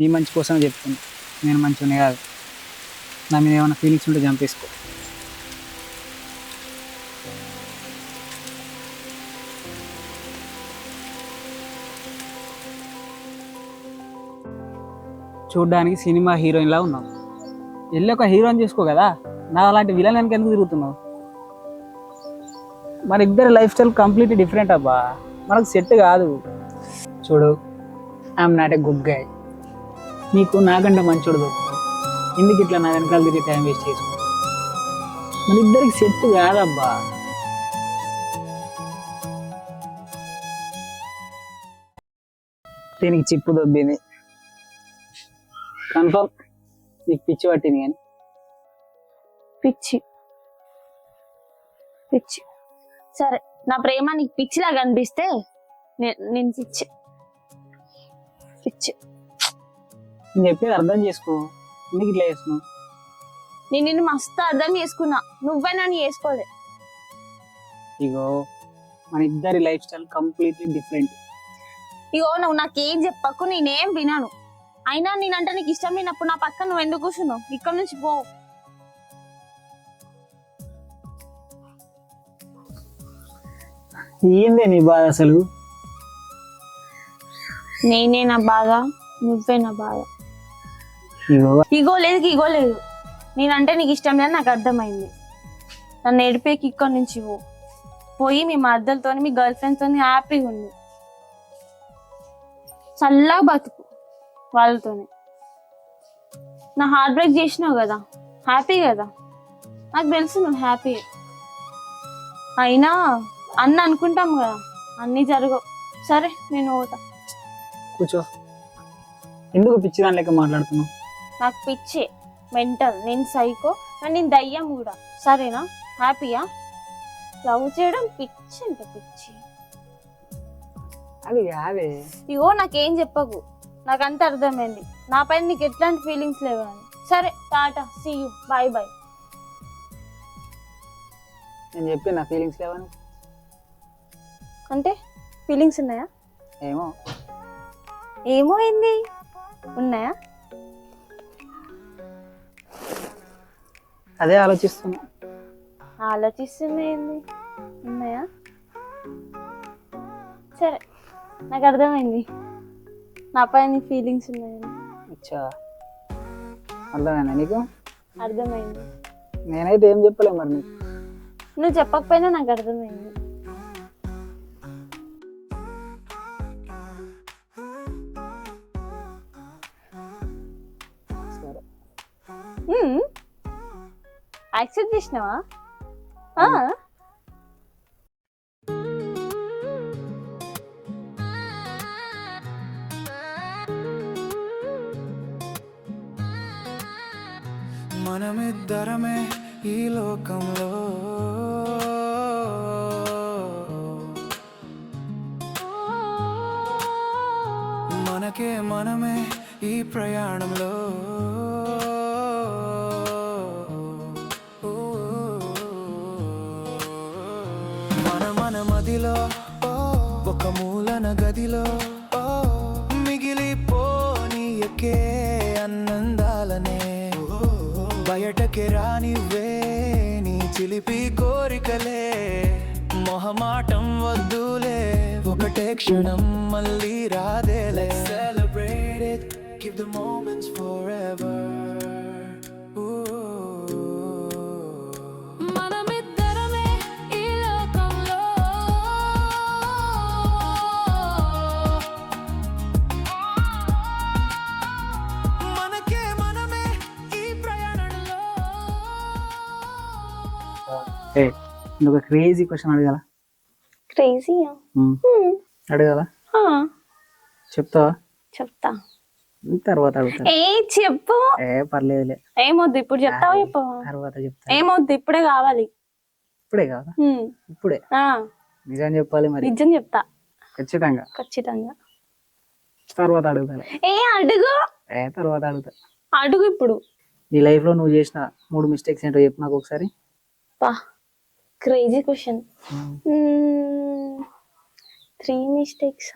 నీ మంచి కోసమే చెప్తున్నా. నేను మంచిగానే కాదు. నా మీద ఏమైనా ఫీలింగ్స్ ఉంటే చంపేసుకో. చూడ్డానికి సినిమా హీరోయిన్లా ఉన్నావు. వెళ్ళి ఒక హీరోయిన్ చేసుకో కదా. నా అలాంటి విలన్ వెనక ఎందుకు తిరుగుతున్నావు? మన ఇద్దరి లైఫ్ స్టైల్ కంప్లీట్లీ డిఫరెంట్ అబ్బా. మనకు సెట్ కాదు. చూడు, I'm not a good guy. నీకు నాకంటే మంచోడు దొరుకుతాడు. ఎందుకు ఇట్లా నా వెనకాల తిరిగి టైం వేస్ట్ చేసుకో? మన ఇద్దరికి సెట్ కాదబ్బా. దీనికి చిప్పు దొబ్బింది కన్ఫర్మ్. నీకు పిచ్చి పట్టింది కానీ. పిచ్చి పిచ్చి సరే, నా ప్రేమ నీకు పిచ్చిలాగా అనిపిస్తే నేను పిచ్చి పిచ్చి. నేను చెప్పేది అర్థం చేసుకో. ఎందుకు ఇట్లా చేస్తున్నావు? నేను నిన్ను మస్తు అర్థం చేసుకున్నా, నువ్వే నన్ను చేసుకోలే. ఇగో, మన ఇద్దరి లైఫ్ స్టైల్ కంప్లీట్లీ డిఫరెంట్. ఇగో నువ్వు నాకేం చెప్పకు, నేనేం వినాను. అయినా నేనంటే నీకు ఇష్టం లేనప్పుడు నా పక్కన నువ్వు ఎందుకు కూర్చున్నావు? ఇక్కడ నుంచి పో. ఏందే నీ బాధ అసలు? నేనే నా బాధ, నువ్వే నా బాధ. ఇగో ఇగో లేదు, ఇగో లేదు. నేనంటే నీకు ఇష్టం లేదు, నాకు అర్థమైంది. నన్ను ఏడిపేకి ఇక్కడ నుంచి పో. పోయి మీ మద్దలతో, మీ గర్ల్ ఫ్రెండ్స్ తో హ్యాపీగా ఉంది. చల్లగా బతుకు వాళ్ళతోనే. నా హార్ట్ బ్రేక్ చేసినావు కదా, హ్యాపీ కదా. నాకు తెలుసు నువ్వు హ్యాపీ. అయినా అన్న అనుకుంటాం కదా, అన్నీ జరగవు. సరే నేను పోతా. కూర్చో. ఎందుకు పిచ్చి దాని లెక్క మాట్లాడుతున్నావు? నాకు పిచ్చి, మెంటల్. నేను సైకో, కానీ నేను దయ్యం కూడా. సరేనా? హ్యాపీయా? లవ్ చేయడం పిచ్చి అంటే పిచ్చి. అది కాదే. ఇగో నాకేం చెప్పకు, నాకంతా అర్థమైంది. నా పైన నీకు ఎట్లాంటి ఫీలింగ్స్ లేవు అని. సరే tata, see you, bye bye. నేను చెప్పి నా ఫీలింగ్స్ లేవని. అంటే ఫీలింగ్స్ ఉన్నాయా? ఏమో. ఏమో ఏంది? ఉన్నాయా? అదే ఆలోచిస్తున్నా. ఆలోచిస్తున్నా ఏంది? ఉన్నాయా? సరే, నాకు అర్థమైంది. నా పైన ఫీలింగ్స్ ఉన్నాయని. అచ్చా, అర్థమైనా నీకు? అర్థమైంది. నేనైతే ఏం చెప్పలే మరి నీకు. నువ్వు చెప్పకపోయినా నాకు అర్థమైంది. సరే, యాక్సెప్ట్ చేసినావా? మనమిద్దరమే ఈ లోకంలో, మనకే మనమే ఈ ప్రయాణంలో. మన మదిలో ఒక మూలన గదిలో మిగిలిపోనీయకే అన్నందాలనే. బయటకి రానివ్వే నీ చిలిపి కోరికలే. మొహమాటం వద్దులే, ఒకటే క్షణం మళ్ళీ రాదేలే. Celebrate it, keep the moments forever. మనమిద్దరమే ఈ లోకంలో, మనకే మనమే ఈ ప్రయాణంలో. ఏ, నువ్వు ఒక క్రేజీ క్వశ్చన్ అడగాల? క్రేజీయా? అడగాల? చెప్తావా? చెప్తా. తర్వాత అడుగుతా. ఏ చెప్పు. ఏ పర్లేదులే. ఏమొద్దు, ఇప్పుడు చెప్తావా? చెప్పు. తర్వాత చెప్తా. ఏమొద్దు, ఇప్పుడే కావాలి. ఇప్పుడే కాదా? ఇప్పుడే నిజం చెప్పాలి మరి. నిజం చెప్తా ఖచ్చితంగా. ఖచ్చితంగా. తర్వాత అడుగుతా. ఏ అడుగు. తర్వాత అడుగుతా. అడుగు ఇప్పుడు. నీ లైఫ్ లో నువ్వు చేసిన 3 మిస్టేక్స్ ఏంటో చెప్పు నాకు ఒకసారి. Crazy question. 3 mistakes.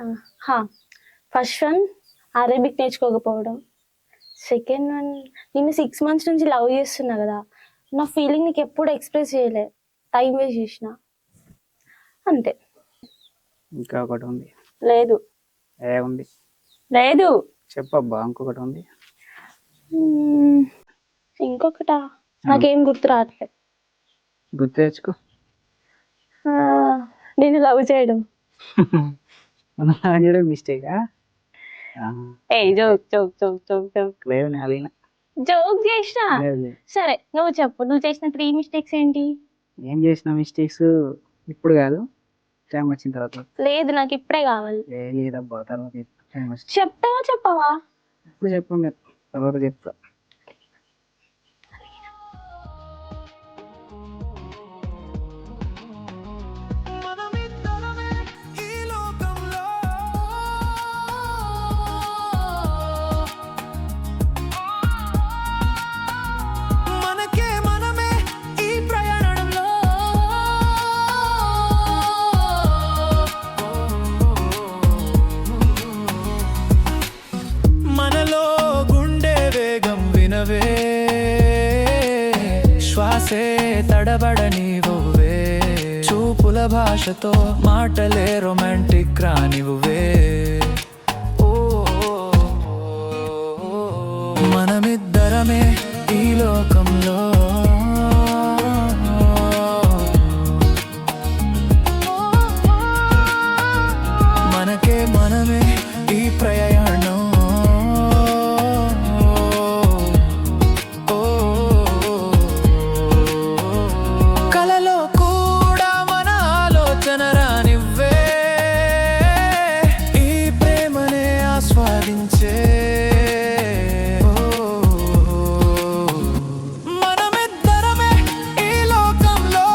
First one, Arabic నేర్చుకోకపోవడం. సెకండ్ వన్, నేను 6 months నుంచి లవ్ చేస్తున్నా కదా, నా ఫీలింగ్ నీకు ఎప్పుడు ఎక్స్ప్రెస్ చేయలే, టైం వేస్ట్ చేసిన అంతే. ఇంకా ఒకటి ఉంది. లేదు ఉంది లేదు. చెప్పబ్బా, ఇంకొకటి ఉంది. ఇంకొకటా, నాకేం గుర్తు రావట్లేదు. గుర్తు తెచ్చుకో. నేను లవ్ చేయడం. మిస్టేకా? ఏ joke joke joke joke joke లేదు నేను అడిగిన. జోక్ చేసిన. లేదు. సరే నువ్వు చెప్పు, నువ్వు చేసిన 3 mistakes ఏంటి? ఏం చేసిన మిస్టేక్స్ ఇప్పుడు కాదు, టైం వచ్చిన తర్వాత. లేదు నాకు ఇప్పుడే కావాలి. లేదబ్బా, తర్వాత టైం వచ్చి చెప్తావా చెప్పవా? ఇప్పుడు చెప్పండి, తర్వాత చెప్తా. మనమిద్దరమే ఈ లోకంలో, మనకే మనమే ఈ ప్రయాణంలో. మనలో గుండె వేగం వినవే, శ్వాసే తడబడనివ్వే, చూపుల భాషతో మాటలే రొమాంటిక్ రానివ్వే. ఓ, మనమిద్దరమే ఈ లోకంలో, మనకే మనమే ఈ ప్రయాణం. కలలో కూడా మన ఆలోచన రానివ్వే, ఈ ప్రేమనే ఆస్వాదించే. మనమిద్దరమే ఈ లోకంలో,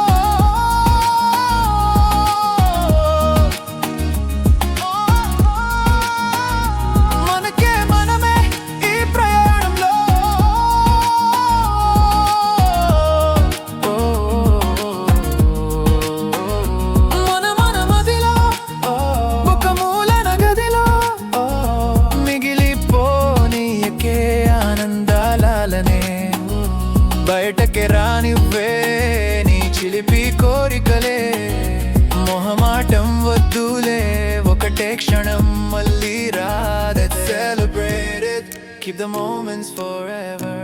మనకే మనమే ఈ ప్రయాణంలో. మన మదిలో ఒక మూలన గదిలో మిగిలిపోనీయకే ఆనందాలనే, బయటకే రానివ్వే నీ చిలిపి కోరికలే. మొహమాటం వద్దులే, ఒకటే క్షణం మళ్ళీ రాదే. Celebrate it, keep the moments forever.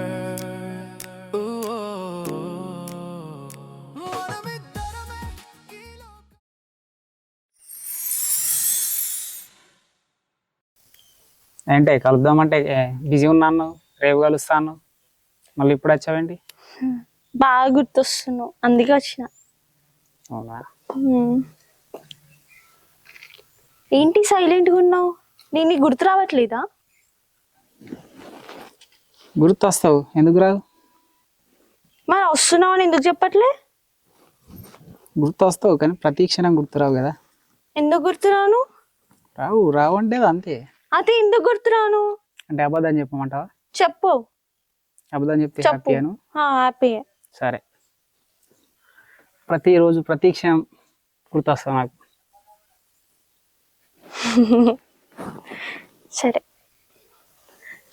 మనమిద్దరమే ఈ లోకంలో. ఏంటే కలుద్దామంటే బిజీ ఉన్నాను, రేపు కలుస్తాను, మళ్ళీ ఇప్పుడు వచ్చావేంటి? బాగా గుర్తొస్తున్నావు అందుకే వచ్చిన. అవునా? ఏంటి సైలెంట్గా ఉన్నావు? నేను నీకు గుర్తు రావట్లేదా? గుర్తు వస్తావు, ఎందుకు రావు? మరి వస్తున్నావు అని ఎందుకు చెప్పట్లే? గుర్తు వస్తావు కానీ ప్రతి క్షణం గుర్తురావు కదా. ఎందుకు గుర్తురాను? రావు అంటే అది అంతే. అదే ఎందుకు గుర్తురాను? అంటే అబద్ధం చెప్పమంటావా? చెప్పు. అబద్ధం చెప్తే చెప్పు. హ్యాపీను. హ్యాపీ. సరే, ప్రతిరోజు ప్రతి క్షణం గుర్తొస్తావు నాకు. సరే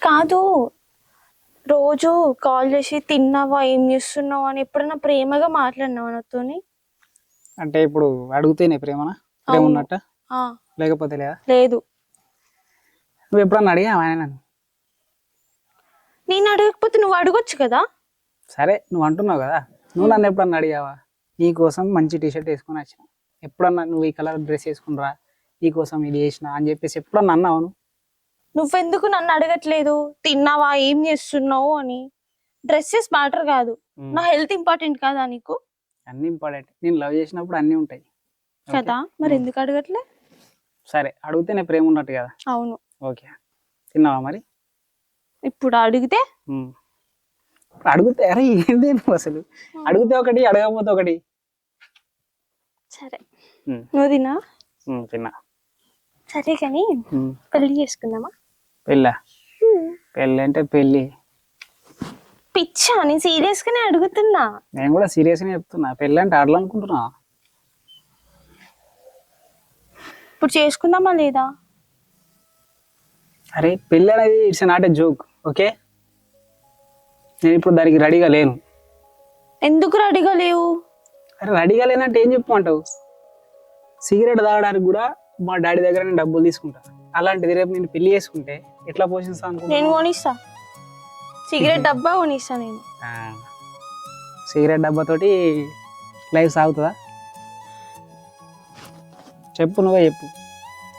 కాదు, రోజు కాల్ చేసి తిన్నావా, ఏం చేస్తున్నావు అని ఎప్పుడైనా ప్రేమగా మాట్లాడినావా నాతోని? అంటే ఇప్పుడు అడిగితేనే ప్రేమనా? ప్రేమ అవును. ఉన్నట్ట ఆ, లేకపోతే లేదా? లేదు. నువ్వు ఎప్పుడన్నా అడిగావా ఆయన నన్ను? నేను అడగకపోతే నువ్వు అడగొచ్చు కదా. సరే నువ్వు అంటున్నావు కదా, నువ్వు నన్ను ఎప్పుడన్నా అడిగావా? నీకోసం మంచి టీషర్ట్ వేసుకొని వచ్చిన, ఎప్పుడన్నా నువ్వు ఈ కలర్ డ్రెస్ వేసుకునిరా, నీకోసం ఇది వేసిన అని చెప్పేసి ఎప్పుడన్నా అన్నావు నువ్వు? నువ్వెందుకు నన్ను అడగట్లేదు తిన్నావా, ఏం చేస్తున్నావు అని? డ్రెస్సెస్ మ్యాటర్ కాదు, నా హెల్త్ ఇంపార్టెంట్ కాదా నీకు? అన్ని ఇంపార్టెంట్. నేను లవ్ చేసినప్పుడు అన్నీ ఉంటాయి కదా, మరి ఎందుకు అడగట్లే? సరే అడిగితేనే ప్రేమ ఉన్నట్టు కదా. అవును. ఓకే, తిన్నావా మరి? ఇప్పుడు అడిగితే అడిగితే అరే ఏంది నువ్వు అసలు? అడిగితే ఒకటి, అడగకపోతే ఒకటి. సరే నువ్వు తిన్నా? తిన్నా. సరే కానీ పెళ్లి చేసుకుందామా? పెళ్ళా? పెళ్ళి అంటే పెళ్ళి పిచ్చా, నేను సీరియస్ గానే అడుగుతున్నా. నేను కూడా సీరియస్ గా చెప్తున్నా, పెళ్ళి అంటే ఆడాలనుకుంటున్నా. ఇప్పుడు చేసుకుందామా లేదా? అరే పెళ్ళి అనేది it's not a joke, okay? నేను ఇప్పుడు దానికి రెడీగా లేను. ఎందుకు రెడీగా లేవు? అరే రెడీగా లేనంటే ఏం చెప్పమంటావు? సిగరెట్ తాగడానికి కూడా మా డాడీ దగ్గర నేను డబ్బులు తీసుకుంటా. అలాంటిది రేపు నేను పెళ్లి చేసుకుంటే ఎట్లా పోషిస్తా నేను అనుకుంటా? కొనిస్తా, సిగరెట్ డబ్బా కొనిస్తా నేను. సిగరెట్ డబ్బాతోటి లైఫ్ సాగుతుందా? చెప్పు, నువ్వే చెప్పు.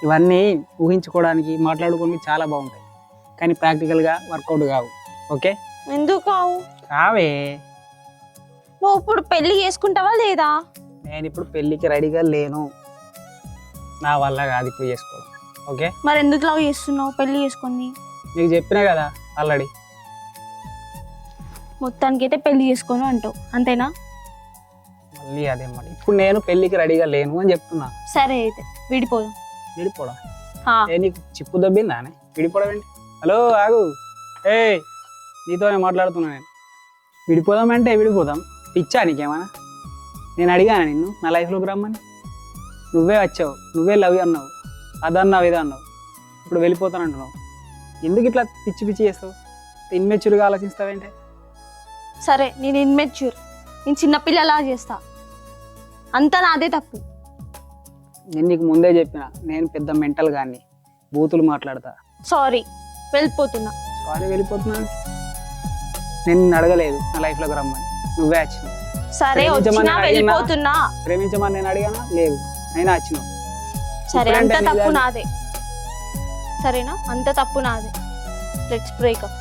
ఇవన్నీ ఊహించుకోవడానికి మాట్లాడుకోవడానికి చాలా బాగుంటాయి, కానీ ప్రాక్టికల్గా వర్కౌట్ కావు. ఓకే? ఎందుకు కావు? కావే. నువ్వు ఇప్పుడు పెళ్లి చేసుకుంటావా లేదా? నేను ఇప్పుడు పెళ్ళికి రెడీగా లేను, నా వల్ల కాదు ఇప్పుడు చేసుకోవడం. ఓకే? మరి ఎందుకు లవ్ చేస్తున్నావు పెళ్లి చేసుకొని? నీకు చెప్పినా కదా ఆల్రెడీ. మొత్తానికి అయితే పెళ్లి చేసుకోను అంటావు, అంతేనా? మళ్ళీ అదే మాట. ఇప్పుడు నేను పెళ్ళికి రెడీగా లేను అని చెప్తున్నా. సరే అయితే విడిపోదాం. విడిపోవడం? హా, ఏ నీకు చిప్పు దబ్బిందా అని విడిపోవడం ఏంటి? హలో ఆగు, ఏ నీతోనే మాట్లాడుతున్నా నేను. విడిపోదామంటే విడిపోదాం, పిచ్చా నీకేమన్నా? నేను అడిగాను నిన్ను నా లైఫ్లోకి రమ్మని, నువ్వే వచ్చావు, నువ్వే లవ్ అన్నావు, అదన్నావు ఇదన్నావు, ఇప్పుడు వెళ్ళిపోతాను అంటున్నావు. ఎందుకు ఇట్లా పిచ్చి పిచ్చి చేస్తావు? ఇన్మెచ్యూర్గా ఆలోచిస్తావేంటే? సరే నేను ఇన్మెచ్యూర్, నేను చిన్నపిల్లలా చేస్తా, అంతా నాదే తప్పు. నేను నీకు ముందే చెప్పిన నేను పెద్ద మెంటల్ గాన్ని, బూతులు మాట్లాడతా. సారీ, వెళ్ళిపోతున్నా. సారీ వెళ్ళిపోతున్నాను? నేను నిన్ను అడగలేదు నా లైఫ్లోకి రమ్మని, నువ్వే వచ్చినావు. సరే వచ్చినా వెళ్ళిపోతున్నా. ప్రేమించమని నేను అడిగానా? లేదు, అయినా వచ్చినావు. సరే అంత ఇప్పుడంటే తప్పు నీదే. నాదే, సరేనా? అంత తప్పు నాదే. Let's breakup.